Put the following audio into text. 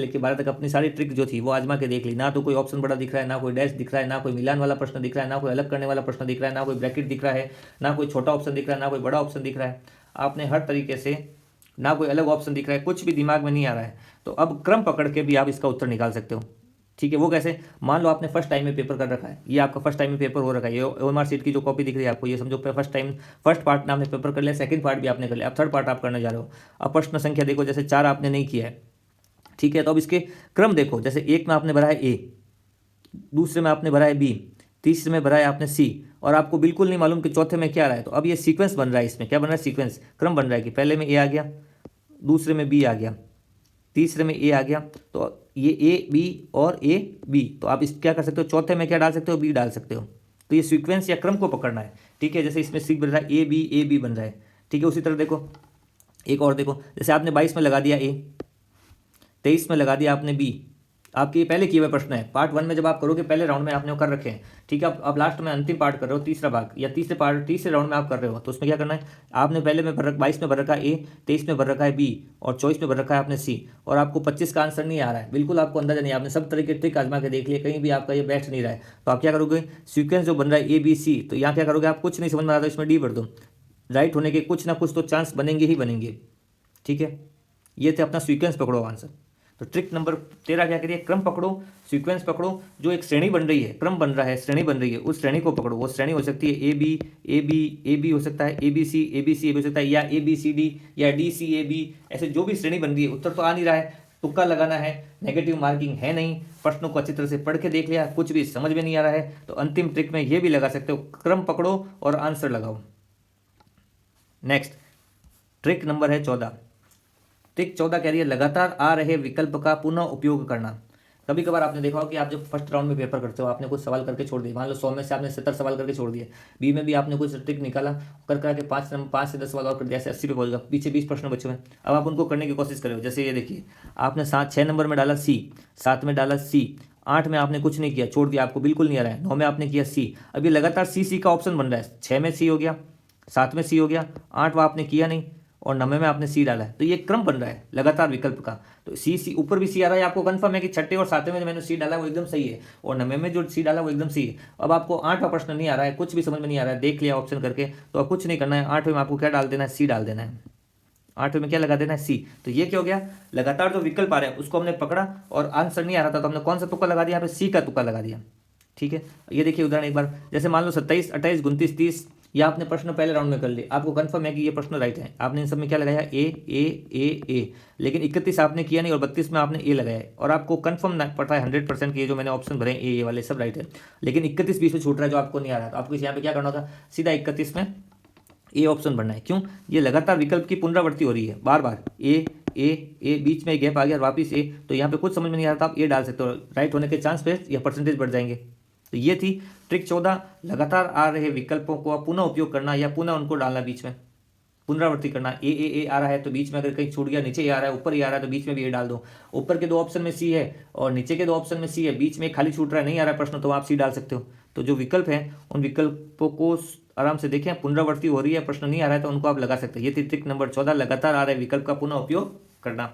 लेके 12 तक अपनी सारी ट्रिक जो थी वो आजमा के देख ली। ना तो कोई ऑप्शन बड़ा दिख रहा है, ना कोई डैश दिख रहा है, ना कोई मिलान वाला प्रश्न दिख रहा है, ना कोई अलग करने वाला प्रश्न दिख रहा है, ना कोई ब्रैकेट दिख रहा है, ना कोई छोटा ऑप्शन दिख रहा है, ना कोई बड़ा ऑप्शन दिख रहा है। आपने हर तरीके से, ना कोई अलग ऑप्शन दिख रहा है, कुछ भी दिमाग में नहीं आ रहा है, तो अब क्रम पकड़ के भी आप इसका उत्तर निकाल सकते हो। ठीक है, वो कैसे? मान लो आपने फर्स्ट टाइम में पेपर कर रखा है, ये आपका फर्स्ट टाइम में पेपर हो रखा है, ये ओएमआर सीट की जो कॉपी दिख रही है आपको, ये समझो फर्स्ट टाइम फर्स्ट पार्ट आपने पेपर कर लिया, सेकंड पार्ट भी आपने कर लिया, अब थर्ड पार्ट आप करने जा रहे हो। अब प्रश्न संख्या देखो, जैसे 4 आपने नहीं किया है, ठीक है, तो अब इसके क्रम देखो, जैसे एक में आपने भरा है ए, दूसरे में आपने भरा है बी, तीसरे में भरा है आपने सी, और आपको बिल्कुल नहीं मालूम कि चौथे में क्या रहा है। तो अब ये सीक्वेंस बन रहा है, इसमें क्या बन रहा है? सीक्वेंस, क्रम बन रहा है कि पहले में ए आ गया, दूसरे में बी आ गया, तीसरे में ए आ गया, तो ये ए बी और ए बी, तो आप इस क्या कर सकते हो, चौथे में क्या डाल सकते हो? बी डाल सकते हो। तो ये सीक्वेंस या क्रम को पकड़ना है। ठीक है, जैसे इसमें सी बन रहा है ए बी बन रहा है। ठीक है, उसी तरह देखो एक और देखो, जैसे आपने 22 में लगा दिया ए, 23 में लगा दिया आपने बी, आपके ये पहले किए हुए प्रश्न है, पार्ट 1 में जब आप करोगे पहले राउंड में आपने वो कर रखे हैं। ठीक है, अब लास्ट में अंतिम पार्ट कर रहे हो, तीसरा भाग या तीसरे राउंड में आप कर रहे हो, तो उसमें क्या करना है? आपने पहले में 22 में भर रखा है ए, 23 में भर रखा है बी, और 24 में भर रखा है आपने सी, और आपको 25 का आंसर नहीं आ रहा है, बिल्कुल आपको अंदाजा नहीं, आपने सब तरह के ट्रिक आजमा के देख लिए, कहीं भी आपका ये बैठ नहीं रहा है, तो आप क्या करोगे? सीक्वेंस जो बन रहा है ए बी सी, तो यहाँ क्या करोगे? आप कुछ नहीं समझ में आ रहा है, इसमें डी भर दो, राइट होने के कुछ ना कुछ तो चांस बनेंगे ही बनेंगे। ठीक है, ये थे अपना सीक्वेंस पकड़ो आंसर। तो ट्रिक नंबर 13 क्या करिए? क्रम पकड़ो, सीक्वेंस पकड़ो, जो एक श्रेणी बन रही है, क्रम बन रहा है, श्रेणी बन रही है, उस श्रेणी को पकड़ो। वो श्रेणी हो सकती है ए बी हो सकता है, ए बी सी हो सकता है, या ए बी सी डी, या डी सी ए बी, ऐसे जो भी श्रेणी बन रही है। उत्तर तो आ नहीं रहा है, तुक्का लगाना है, नेगेटिव मार्किंग है नहीं, प्रश्नों को अच्छी तरह से पढ़ के देख लिया, कुछ भी समझ में नहीं आ रहा है, तो अंतिम ट्रिक में ये भी लगा सकते हो, क्रम पकड़ो और आंसर लगाओ। नेक्स्ट ट्रिक नंबर है 14। ट्रिक 14 कह रही है लगातार आ रहे विकल्प का पुनः उपयोग करना। कभी कभार आपने देखा हो कि आप जब फर्स्ट राउंड में पेपर करते हो, आपने कुछ सवाल करके छोड़ दिए, मान लो 100 में से आपने 70 सवाल करके छोड़ दिए, बी में भी आपने कुछ ट्रिक निकाला, करके 5 से 10 सवाल और कर दिया, ऐसे 80 पे पहुंच गया, पीछे 20 प्रश्न बचे हुए, अब आप उनको करने की कोशिश करो। जैसे ये देखिए, आपने 6 नंबर में डाला सी, 7 में डाला सी, 8 में आपने कुछ नहीं किया, छोड़ दिया, आपको बिल्कुल नहीं आ रहा है, 9 में आपने किया सी, अब ये लगातार सी का ऑप्शन बन रहा है, 6 में सी हो गया, 7 में सी हो गया, 8 में आपने किया नहीं, और 9 में आपने सी डाला है, तो ये क्रम बन रहा है लगातार विकल्प का। तो सी ऊपर भी सी आ रहा है, आपको कंफर्म है कि 6 और 7 में जो मैंने सी डाला वो एकदम सही है, और 9 में जो सी डाला वो एकदम सही है। अब आपको 8वां प्रश्न नहीं आ रहा है, कुछ भी समझ में नहीं आ रहा है, देख लिया ऑप्शन करके, तो अब कुछ नहीं करना है, 8वें में आपको क्या डाल देना है? सी डाल देना है। 8वें में क्या लगा देना है? सी। तो ये क्या हो गया? लगातार जो विकल्प आ रहे हैं उसको हमने पकड़ा, और आंसर नहीं आ रहा था तो हमने कौन सा तुक्का लगा दिया? यहाँ पे सी का तुक्का लगा दिया। ठीक है, ये देखिए उदाहरण एक बार, जैसे मान लो 27, 28, 29, 30, या आपने प्रश्न पहले राउंड में कर लिए, आपको कंफर्म है कि ये प्रश्न राइट है, आपने इन सब में क्या लगाया? ए, लेकिन 31 आपने किया नहीं और 32 में आपने ए लगाया है, और आपको कंफर्म पता है 100% कि ये जो मैंने ऑप्शन भरे ए वाले सब राइट है, लेकिन 31 बीच में छूट रहा है जो आपको नहीं आ रहा है, तो आपको यहाँ पे क्या करना होगा? सीधा 31 में ए ऑप्शन भरना है। क्यों? ये लगातार विकल्प की पुनरावृत्ति हो रही है, बार बार ए बीच में गैप आ गया और वापिस ए, तो यहाँ पे कुछ समझ में नहीं आ रहा था, आप ए डाल सकते हो, राइट होने के चांस पे या परसेंटेज बढ़ जाएंगे। तो ये थी ट्रिक 14, लगातार आ रहे विकल्पों को पुनः उपयोग करना या पुनः उनको डालना, बीच में पुनरावृत्ति करना। ए आ रहा है तो बीच में अगर कहीं छूट गया, नीचे ए आ रहा है, ऊपर ए आ रहा है, तो बीच में भी ए डाल दो। ऊपर के 2 ऑप्शन में सी है और नीचे के 2 ऑप्शन में सी है, बीच में खाली छूट रहा है, नहीं आ रहा है प्रश्न, तो आप सी डाल सकते हो। तो जो विकल्प है उन विकल्पों को आराम से देखें, पुनरावृत्ति हो रही है, प्रश्न नहीं आ रहा है तो उनको आप लगा सकते हैं। ये थी ट्रिक नंबर 14, लगातार आ रहे विकल्प का पुनः उपयोग करना।